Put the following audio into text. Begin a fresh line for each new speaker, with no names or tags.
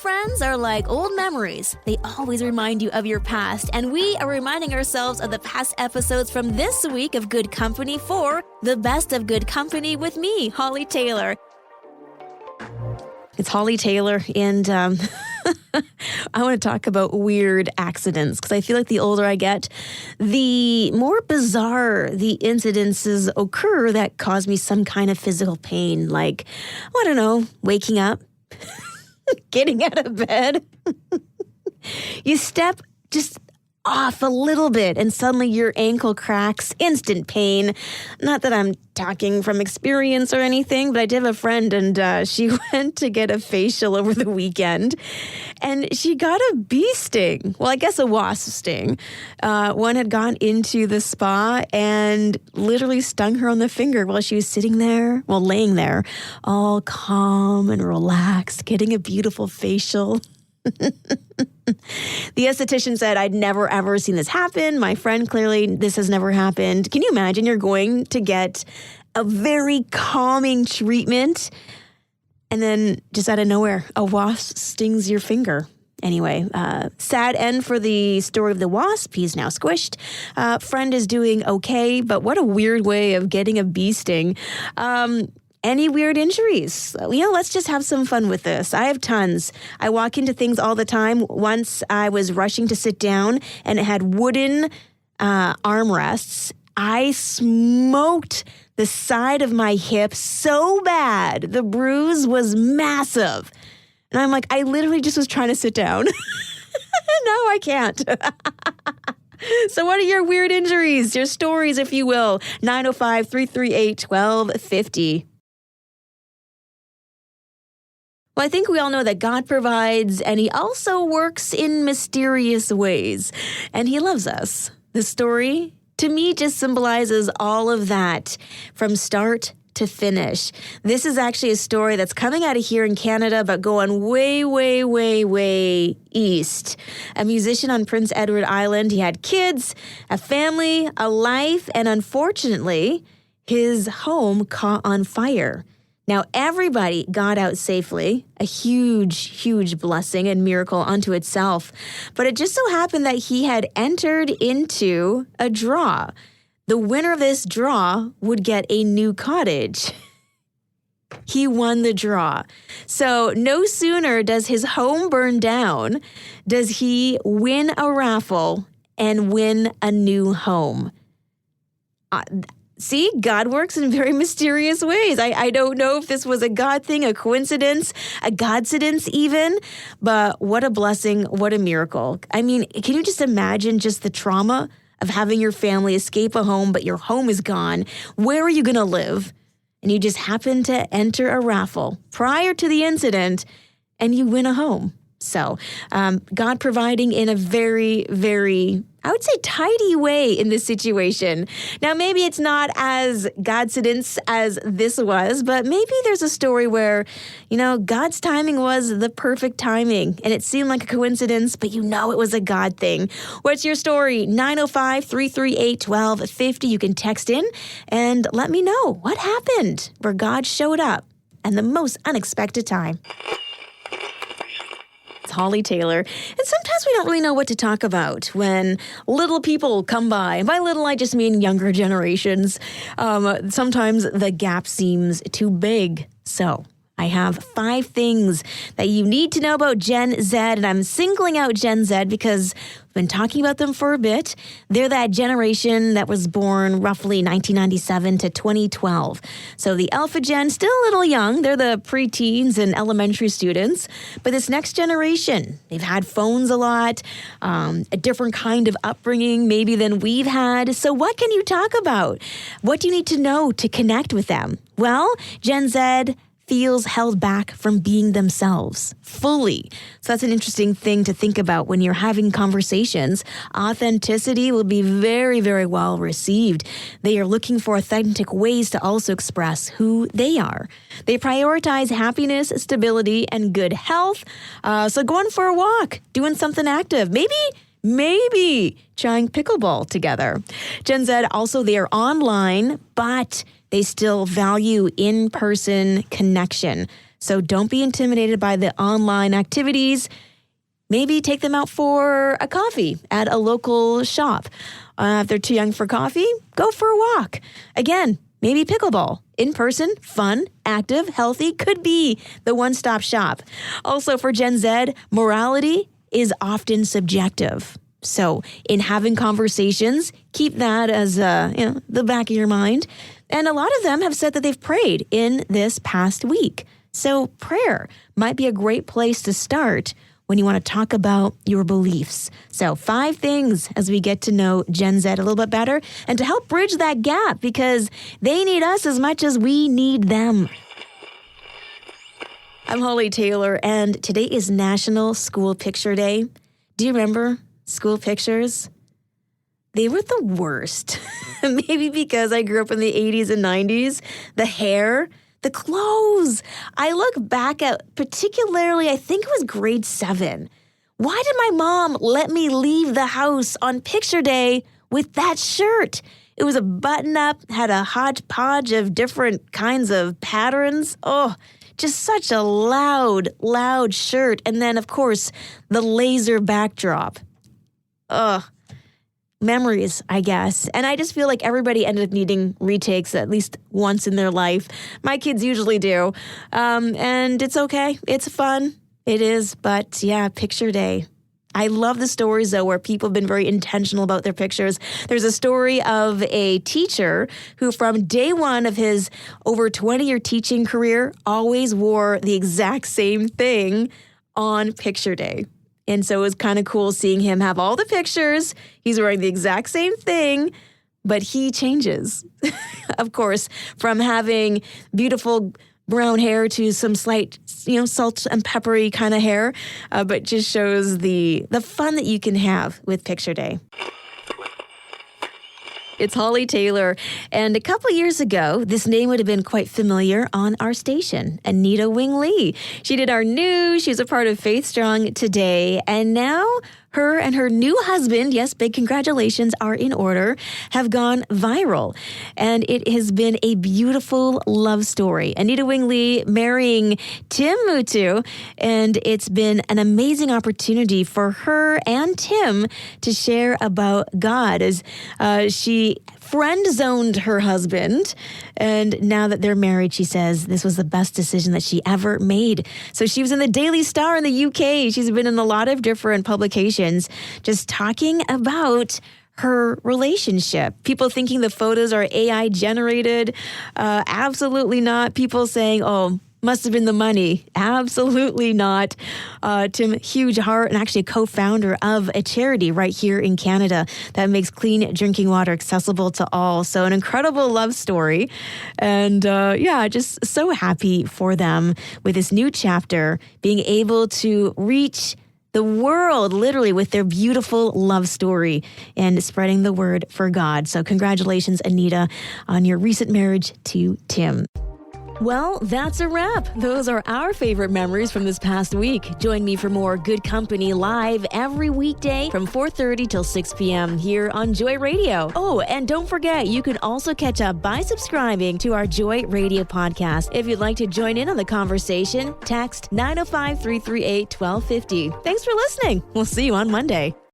Friends are like old memories. They always remind you of your past, and we are reminding ourselves of the past episodes from this week of Good Company for the Best of Good Company with me, Hollie Taylor. It's Hollie Taylor, and I want to talk about weird accidents because I feel like the older I get, the more bizarre the incidences occur that cause me some kind of physical pain, like, I don't know, waking up, getting out of bed. You step just off a little bit and suddenly your ankle cracks, instant pain. Not that I'm talking from experience or anything, but I did have a friend and she went to get a facial over the weekend and she got a bee sting. Well, I guess a wasp sting. One had gone into the spa and literally stung her on the finger while she was sitting there, well, laying there, all calm and relaxed, getting a beautiful facial. The esthetician said, I'd never, ever seen this happen. My friend, clearly, this has never happened. Can you imagine you're going to get a very calming treatment and then just out of nowhere, a wasp stings your finger? Anyway, sad end for the story of the wasp. He's now squished. Friend is doing okay, but what a weird way of getting a bee sting. Any weird injuries? Let's just have some fun with this. I have tons. I walk into things all the time. Once I was rushing to sit down and it had wooden armrests. I smoked the side of my hip so bad. The bruise was massive. And I'm like, I literally just was trying to sit down. No, I can't. So what are your weird injuries? Your stories, if you will. 905-338-1250. Well, I think we all know that God provides, and He also works in mysterious ways, and He loves us. The story, to me, just symbolizes all of that from start to finish. This is actually a story that's coming out of here in Canada, but going way, way, way, way east. A musician on Prince Edward Island. He had kids, a family, a life, and unfortunately, his home caught on fire. Now, everybody got out safely, a huge, huge blessing and miracle unto itself. But it just so happened that he had entered into a draw. The winner of this draw would get a new cottage. He won the draw. So no sooner does his home burn down, does he win a raffle and win a new home. See, God works in very mysterious ways. I don't know if this was a God thing, a coincidence, a Godcidence even, but what a blessing, what a miracle. I mean, can you just imagine just the trauma of having your family escape a home, but your home is gone? Where are you going to live? And you just happen to enter a raffle prior to the incident and you win a home. So God providing in a very, very, I would say, tidy way in this situation. Now, maybe it's not as Godcidence as this was, but maybe there's a story where, God's timing was the perfect timing, and it seemed like a coincidence, but it was a God thing. What's your story? 905-338-1250. You can text in and let me know what happened where God showed up and the most unexpected time. Hollie Taylor. And sometimes we don't really know what to talk about when little people come by. And by little, I just mean younger generations. Sometimes the gap seems too big. So I have 5 things that you need to know about Gen Z. And I'm singling out Gen Z because we've been talking about them for a bit. They're that generation that was born roughly 1997 to 2012. So the Alpha Gen, still a little young. They're the preteens and elementary students. But this next generation, they've had phones a lot, a different kind of upbringing maybe than we've had. So what can you talk about? What do you need to know to connect with them? Well, Gen Z feels held back from being themselves fully. So that's an interesting thing to think about when you're having conversations. Authenticity will be very, very well received. They are looking for authentic ways to also express who they are. They prioritize happiness, stability, and good health. So going for a walk, doing something active, maybe trying pickleball together. Gen Z also, they are online, but they still value in-person connection. So don't be intimidated by the online activities. Maybe take them out for a coffee at a local shop. If they're too young for coffee, go for a walk. Again, maybe pickleball. In person, fun, active, healthy, could be the one-stop shop. Also for Gen Z, morality is often subjective. So in having conversations, keep that as the back of your mind. And a lot of them have said that they've prayed in this past week. So prayer might be a great place to start when you want to talk about your beliefs. So 5 things as we get to know Gen Z a little bit better and to help bridge that gap because they need us as much as we need them. I'm Hollie Taylor, and today is National School Picture Day. Do you remember school pictures? They were the worst. Maybe because I grew up in the 80s and 90s. The hair, the clothes. I look back at particularly, I think it was grade 7. Why did my mom let me leave the house on picture day with that shirt? It was a button-up, had a hodgepodge of different kinds of patterns. Oh, just such a loud shirt. And then, of course, the laser backdrop. Ugh. Memories, I guess. And I just feel like everybody ended up needing retakes at least once in their life. My kids usually do. And it's okay. It's fun. It is. But yeah, picture day. I love the stories, though, where people have been very intentional about their pictures. There's a story of a teacher who from day one of his over 20-year teaching career always wore the exact same thing on picture day. And so it was kind of cool seeing him have all the pictures. He's wearing the exact same thing, but he changes. Of course, from having beautiful brown hair to some slight, salt and peppery kind of hair, but just shows the fun that you can have with picture day. It's Hollie Taylor. And a couple years ago, this name would have been quite familiar on our station, Anita Wing-Lee. She did our news. She was a part of Faith Strong Today. And now her and her new husband, yes, big congratulations, are in order, have gone viral. And it has been a beautiful love story. Anita Wing-Lee marrying Tim Mutu. And it's been an amazing opportunity for her and Tim to share about God as she friend-zoned her husband. And now that they're married, she says this was the best decision that she ever made. So she was in the Daily Star in the UK. She's been in a lot of different publications just talking about her relationship. People thinking the photos are AI generated. Absolutely not. People saying, oh, must have been the money. Absolutely not. Tim, huge heart and actually a co-founder of a charity right here in Canada that makes clean drinking water accessible to all. So an incredible love story. And just so happy for them with this new chapter, being able to reach the world literally with their beautiful love story and spreading the word for God. So congratulations, Anita, on your recent marriage to Tim. Well, that's a wrap. Those are our favorite memories from this past week. Join me for more Good Company live every weekday from 4:30 till 6 p.m. here on Joy Radio. Oh, and don't forget, you can also catch up by subscribing to our Joy Radio podcast. If you'd like to join in on the conversation, text 905-338-1250. Thanks for listening. We'll see you on Monday.